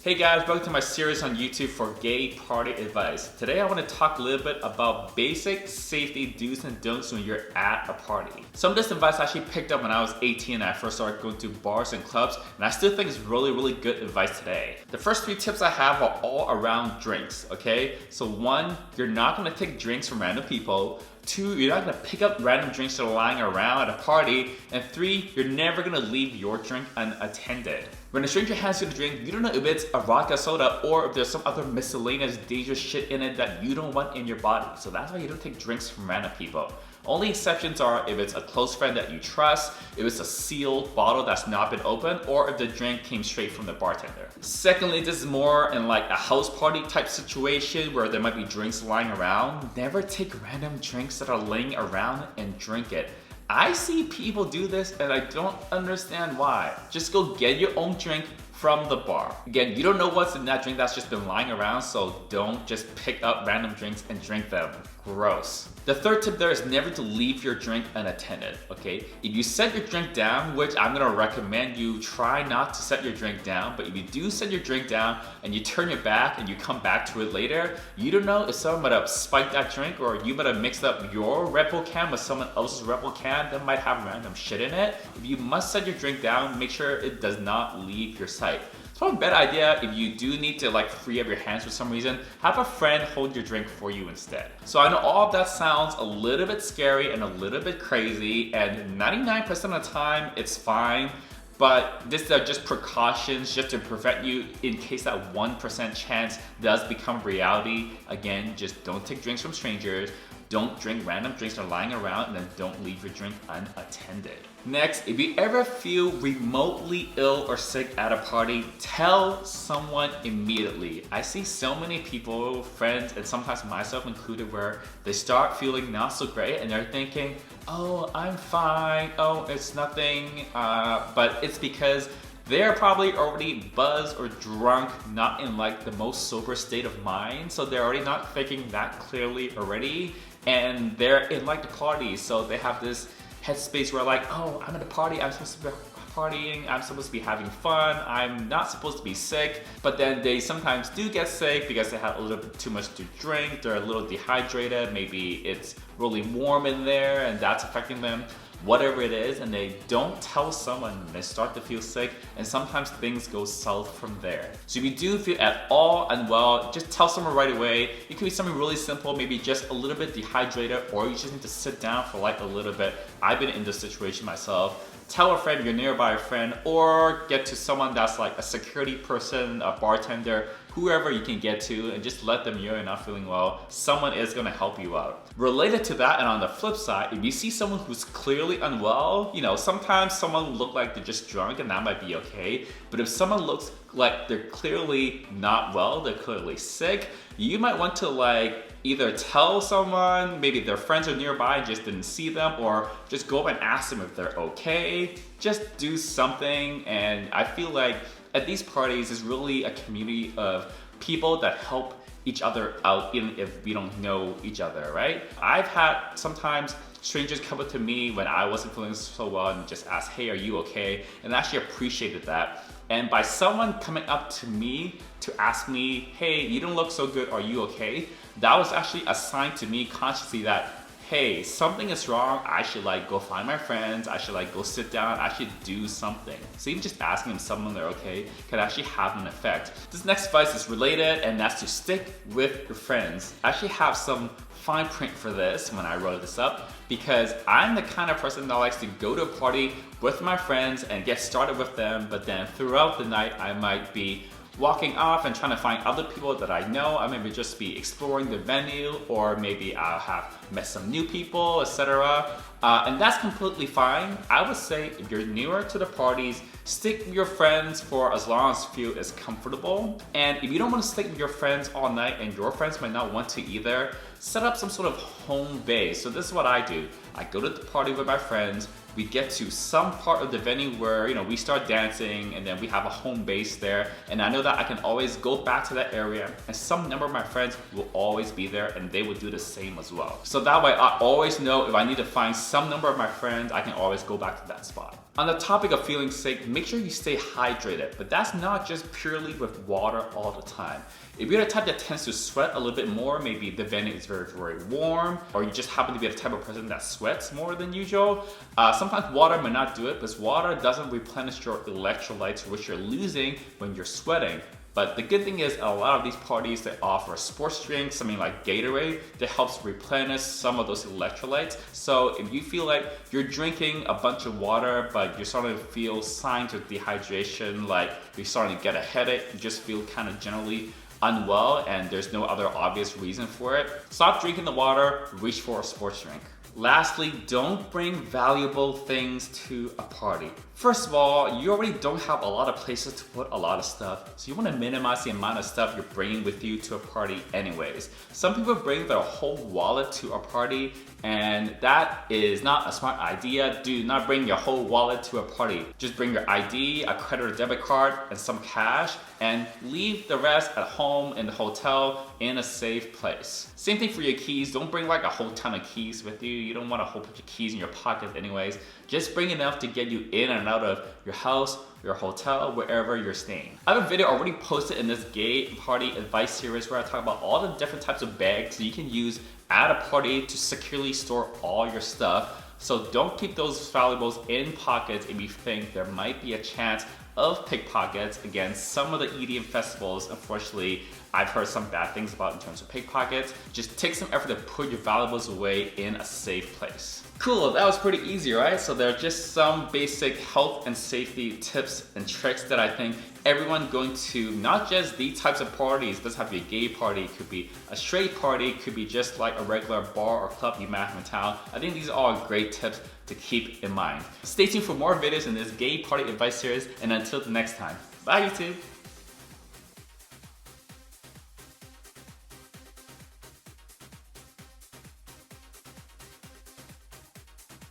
Hey guys, welcome to my series on YouTube for gay party advice. Today I want to talk a little bit about basic safety do's and don'ts when you're at a party. Some of this advice I actually picked up when I was 18 and I first started going to bars and clubs, and I still think it's really good advice today. The first 3 tips I have are all around drinks, okay? So 1, you're not going to take drinks from random people. 2, you're not going to pick up random drinks that are lying around at a party. And 3, you're never going to leave your drink unattended. When a stranger hands you the drink, you don't know if it's a vodka soda or if there's some other miscellaneous dangerous shit in it that you don't want in your body. So that's why you don't take drinks from random people. Only exceptions are if it's a close friend that you trust, if it's a sealed bottle that's not been opened, or if the drink came straight from the bartender. Secondly, this is more in like a house party type situation where there might be drinks lying around. Never take random drinks that are laying around and drink it. I see people do this and I don't understand why. Just go get your own drink from the bar. Again, you don't know what's in that drink that's just been lying around, so don't just pick up random drinks and drink them. Gross. The third tip there is never to leave your drink unattended, okay? If you set your drink down, which I'm gonna recommend you try not to set your drink down, but if you do set your drink down and you turn your back and you come back to it later, you don't know if someone might have spiked that drink or you might have mixed up your Red Bull can with someone else's Red Bull can that might have random shit in it. If you must set your drink down, make sure it does not leave your sight. It's probably a bad idea if you do need to like free up your hands for some reason, have a friend hold your drink for you instead. So I know all of that sounds a little bit scary and a little bit crazy, and 99% of the time it's fine, but these are just precautions just to prevent you in case that 1% chance does become reality. Again, just don't take drinks from strangers. Don't drink random drinks that are lying around, and then don't leave your drink unattended. Next, if you ever feel remotely ill or sick at a party, tell someone immediately. I see so many people, friends, and sometimes myself included, where they start feeling not so great and they're thinking, oh, I'm fine, oh, it's nothing, but it's because they're probably already buzzed or drunk, not in like the most sober state of mind, so they're already not thinking that clearly already, and they're in like the party, so they have this headspace where like, oh, I'm at a party, I'm supposed to be partying, I'm supposed to be having fun, I'm not supposed to be sick, but then they sometimes do get sick because they have a little bit too much to drink, they're a little dehydrated, maybe it's really warm in there and that's affecting them. Whatever it is, and they don't tell someone, and they start to feel sick, and sometimes things go south from there. So if you do feel at all unwell, just tell someone right away. It could be something really simple, maybe just a little bit dehydrated, or you just need to sit down for like a little bit. I've been in this situation myself. Tell a friend, your nearby friend, or get to someone that's like a security person, a bartender, whoever you can get to, and just let them know you're not feeling well. Someone is gonna help you out. Related to that, and on the flip side, if you see someone who's clearly unwell, you know, sometimes someone will look like they're just drunk and that might be okay. But if someone looks like they're clearly not well, they're clearly sick, you might want to like either tell someone, maybe their friends are nearby and just didn't see them, or just go up and ask them if they're okay. Just do something, and I feel like at these parties, it's really a community of people that help each other out even if we don't know each other, right? I've had sometimes strangers come up to me when I wasn't feeling so well and just ask, hey, are you okay? And I actually appreciated that. And by someone coming up to me to ask me, hey, you don't look so good, are you okay? That was actually a sign to me consciously that, hey, something is wrong, I should like go find my friends, I should like go sit down, I should do something. So even just asking them someone they're okay can actually have an effect. This next advice is related, and that's to stick with your friends. I actually have some fine print for this when I wrote this up, because I'm the kind of person that likes to go to a party with my friends and get started with them, but then throughout the night I might be walking off and trying to find other people that I know. I maybe just be exploring the venue, or maybe I'll have met some new people, etc. And that's completely fine. I would say if you're newer to the parties, stick with your friends for as long as you feel is comfortable. And if you don't want to stick with your friends all night and your friends might not want to either, set up some sort of home base. So this is what I do. I go to the party with my friends, we get to some part of the venue where, you know, we start dancing, and then we have a home base there, and I know that I can always go back to that area, and some number of my friends will always be there, and they will do the same as well. So that way I always know if I need to find some number of my friends, I can always go back to that spot. On the topic of feeling sick, make sure you stay hydrated, but that's not just purely with water all the time. If you're the type that tends to sweat a little bit more, maybe the venue is very, very warm, or you just happen to be the type of person that sweats more than usual, sometimes water may not do it, because water doesn't replenish your electrolytes, which you're losing when you're sweating. But the good thing is a lot of these parties, they offer sports drinks, something like Gatorade, that helps replenish some of those electrolytes. So if you feel like you're drinking a bunch of water, but you're starting to feel signs of dehydration, like you're starting to get a headache, you just feel kind of generally unwell and there's no other obvious reason for it, stop drinking the water, reach for a sports drink. Lastly, don't bring valuable things to a party. First of all, you already don't have a lot of places to put a lot of stuff, so you want to minimize the amount of stuff you're bringing with you to a party anyways. Some people bring their whole wallet to a party, and that is not a smart idea. Do not bring your whole wallet to a party. Just bring your ID, a credit or debit card, and some cash, and leave the rest at home in the hotel in a safe place. Same thing for your keys. Don't bring like a whole ton of keys with you. You don't want a whole bunch of keys in your pocket anyways. Just bring enough to get you in and out of your house, your hotel, wherever you're staying. I have a video already posted in this gay party advice series where I talk about all the different types of bags you can use at a party to securely store all your stuff. So don't keep those valuables in pockets if you think there might be a chance of pickpockets. Again, some of the EDM festivals, unfortunately, I've heard some bad things about in terms of pickpockets. Just take some effort to put your valuables away in a safe place. Cool, that was pretty easy, right? So there are just some basic health and safety tips and tricks that I think everyone going to not just these types of parties, doesn't have to be a gay party, it could be a straight party, it could be just like a regular bar or club you might have in town. I think these are all great tips to keep in mind. Stay tuned for more videos in this gay party advice series, and until the next time, bye YouTube!